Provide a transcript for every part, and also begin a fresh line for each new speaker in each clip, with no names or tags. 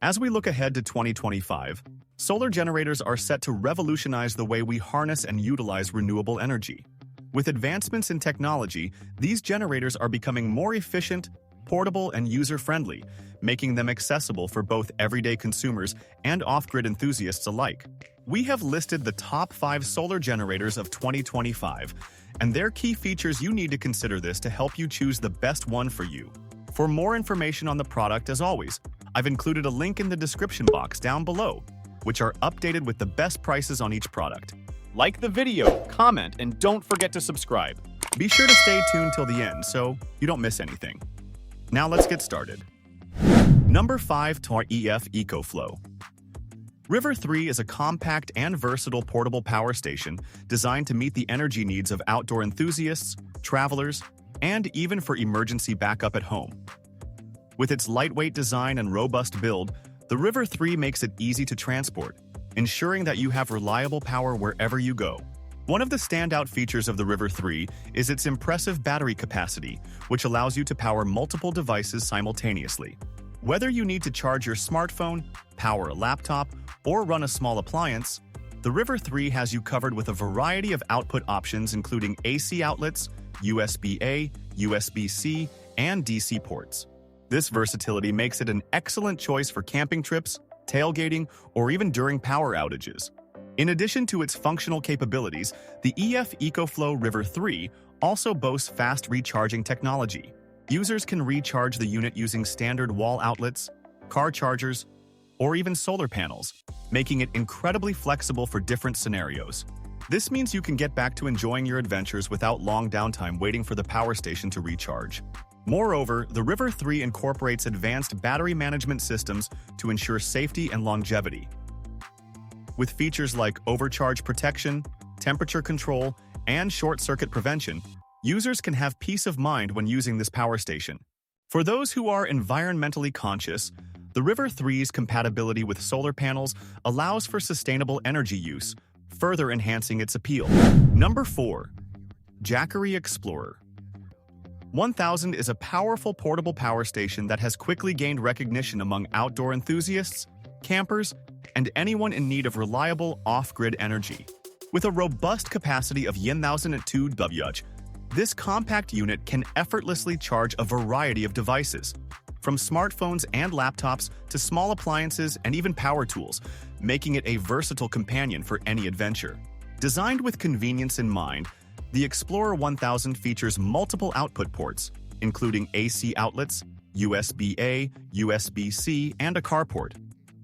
As we look ahead to 2025, solar generators are set to revolutionize the way we harness and utilize renewable energy. With advancements in technology, these generators are becoming more efficient, portable, and user-friendly, making them accessible for both everyday consumers and off-grid enthusiasts alike. We have listed the top 5 solar generators of 2025, and their key features. You need to consider this to help you choose the best one for you. For more information on the product, as always, I've included a link in the description box down below, which are updated with the best prices on each product. Like the video, comment, and don't forget to subscribe. Be sure to stay tuned till the end so you don't miss anything. Now let's get started. Number 5 to our Ecoflow. River 3 is a compact and versatile portable power station designed to meet the energy needs of outdoor enthusiasts, travelers, and even for emergency backup at home. With its lightweight design and robust build, the River 3 makes it easy to transport, ensuring that you have reliable power wherever you go. One of the standout features of the River 3 is its impressive battery capacity, which allows you to power multiple devices simultaneously. Whether you need to charge your smartphone, power a laptop, or run a small appliance, the River 3 has you covered with a variety of output options including AC outlets, USB-A, USB-C, and DC ports. This versatility makes it an excellent choice for camping trips, tailgating, or even during power outages. In addition to its functional capabilities, the Ecoflow River 3 also boasts fast recharging technology. Users can recharge the unit using standard wall outlets, car chargers, or even solar panels, making it incredibly flexible for different scenarios. This means you can get back to enjoying your adventures without long downtime waiting for the power station to recharge. Moreover, the River 3 incorporates advanced battery management systems to ensure safety and longevity. With features like overcharge protection, temperature control, and short-circuit prevention, users can have peace of mind when using this power station. For those who are environmentally conscious, the River 3's compatibility with solar panels allows for sustainable energy use, further enhancing its appeal. Number 4. Jackary Explorer. 1000 is a powerful portable power station that has quickly gained recognition among outdoor enthusiasts, campers, and anyone in need of reliable off-grid energy. With a robust capacity of 1002 Wh, this compact unit can effortlessly charge a variety of devices, from smartphones and laptops to small appliances and even power tools, making it a versatile companion for any adventure. Designed with convenience in mind, the Explorer 1000 features multiple output ports, including AC outlets, USB-A, USB-C, and a carport,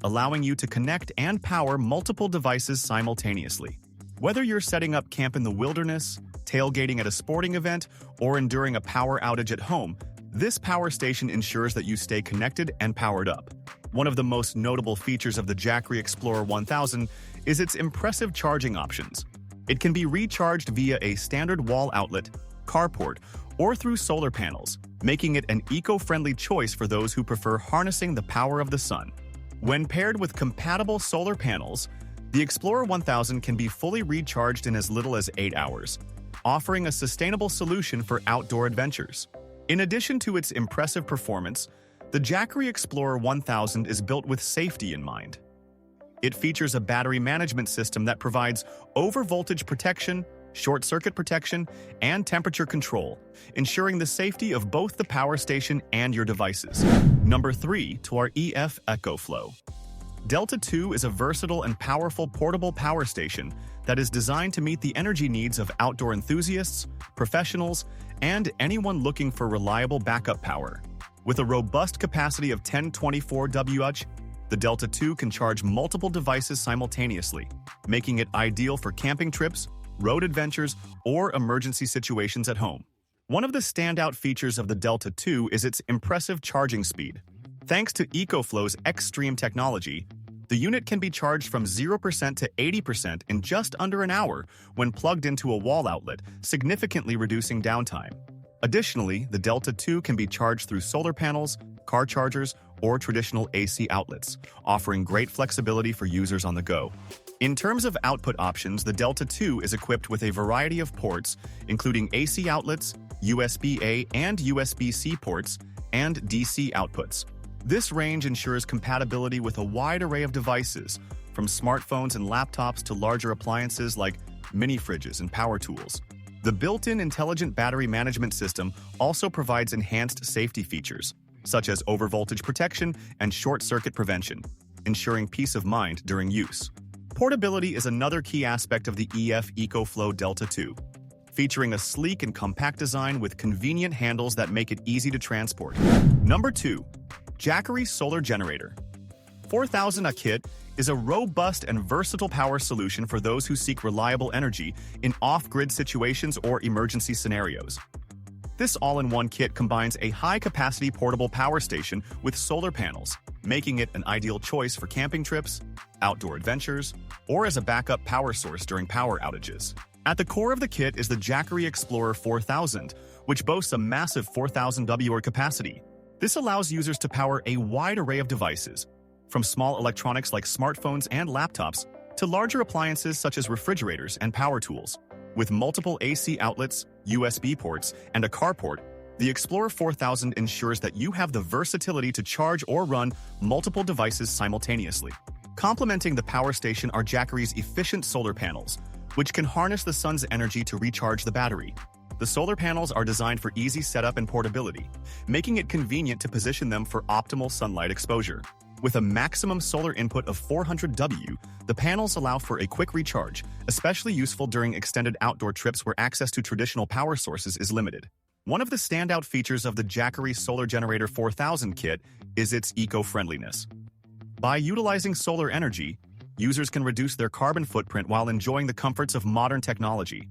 allowing you to connect and power multiple devices simultaneously. Whether you're setting up camp in the wilderness, tailgating at a sporting event, or enduring a power outage at home, this power station ensures that you stay connected and powered up. One of the most notable features of the Jackary Explorer 1000 is its impressive charging options. It can be recharged via a standard wall outlet, carport, or through solar panels, making it an eco-friendly choice for those who prefer harnessing the power of the sun. When paired with compatible solar panels, the Explorer 1000 can be fully recharged in as little as 8 hours, offering a sustainable solution for outdoor adventures. In addition to its impressive performance, the Jackary Explorer 1000 is built with safety in mind. It features a battery management system that provides overvoltage protection, short-circuit protection, and temperature control, ensuring the safety of both the power station and your devices. Number 3 to our Ecoflow. Delta 2 is a versatile and powerful portable power station that is designed to meet the energy needs of outdoor enthusiasts, professionals, and anyone looking for reliable backup power. With a robust capacity of 1024 Wh, the Delta 2 can charge multiple devices simultaneously, making it ideal for camping trips, road adventures, or emergency situations at home. One of the standout features of the Delta 2 is its impressive charging speed. Thanks to Ecoflow's Extreme technology, the unit can be charged from 0% to 80% in just under an hour when plugged into a wall outlet, significantly reducing downtime. Additionally, the Delta 2 can be charged through solar panels, car chargers, or traditional AC outlets, offering great flexibility for users on the go. In terms of output options, the Delta 2 is equipped with a variety of ports, including AC outlets, USB-A and USB-C ports, and DC outputs. This range ensures compatibility with a wide array of devices, from smartphones and laptops to larger appliances like mini fridges and power tools. The built-in intelligent battery management system also provides enhanced safety features, such as overvoltage protection and short-circuit prevention, ensuring peace of mind during use. Portability is another key aspect of the Ecoflow Delta 2, featuring a sleek and compact design with convenient handles that make it easy to transport. Number 2. Jackary Solar Generator. 4000 kit is a robust and versatile power solution for those who seek reliable energy in off-grid situations or emergency scenarios. This all-in-one kit combines a high-capacity portable power station with solar panels, making it an ideal choice for camping trips, outdoor adventures, or as a backup power source during power outages. At the core of the kit is the Jackary Explorer 4000, which boasts a massive 4000 watt capacity. This allows users to power a wide array of devices, from small electronics like smartphones and laptops to larger appliances such as refrigerators and power tools. With multiple AC outlets, USB ports, and a carport, the Explorer 4000 ensures that you have the versatility to charge or run multiple devices simultaneously. Complementing the power station are Jackary's efficient solar panels, which can harness the sun's energy to recharge the battery. The solar panels are designed for easy setup and portability, making it convenient to position them for optimal sunlight exposure. With a maximum solar input of 400 W, the panels allow for a quick recharge, especially useful during extended outdoor trips where access to traditional power sources is limited. One of the standout features of the Jackary Solar Generator 4000 kit is its eco-friendliness. By utilizing solar energy, users can reduce their carbon footprint while enjoying the comforts of modern technology.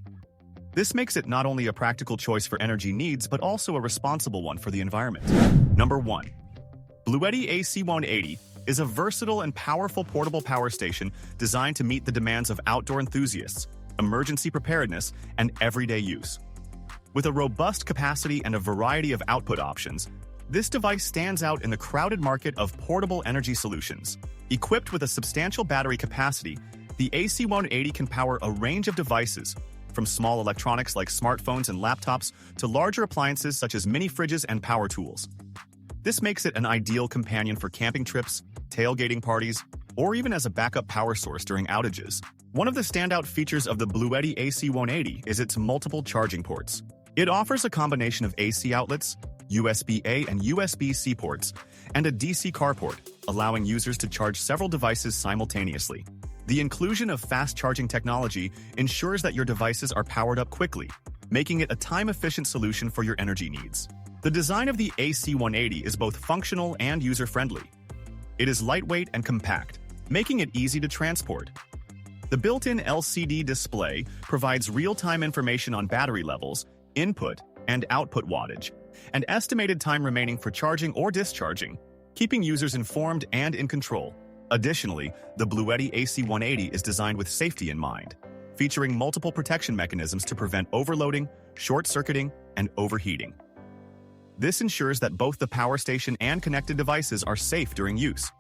This makes it not only a practical choice for energy needs, but also a responsible one for the environment. Number 1. Bluetti AC180 is a versatile and powerful portable power station designed to meet the demands of outdoor enthusiasts, emergency preparedness, and everyday use. With a robust capacity and a variety of output options, this device stands out in the crowded market of portable energy solutions. Equipped with a substantial battery capacity, the AC180 can power a range of devices, from small electronics like smartphones and laptops to larger appliances such as mini fridges and power tools. This makes it an ideal companion for camping trips, tailgating parties, or even as a backup power source during outages. One of the standout features of the Bluetti AC180 is its multiple charging ports. It offers a combination of AC outlets, USB-A and USB-C ports, and a DC carport, allowing users to charge several devices simultaneously. The inclusion of fast-charging technology ensures that your devices are powered up quickly, making it a time-efficient solution for your energy needs. The design of the AC180 is both functional and user-friendly. It is lightweight and compact, making it easy to transport. The built-in LCD display provides real-time information on battery levels, input and output wattage, and estimated time remaining for charging or discharging, keeping users informed and in control. Additionally, the Bluetti AC180 is designed with safety in mind, featuring multiple protection mechanisms to prevent overloading, short-circuiting, and overheating. This ensures that both the power station and connected devices are safe during use.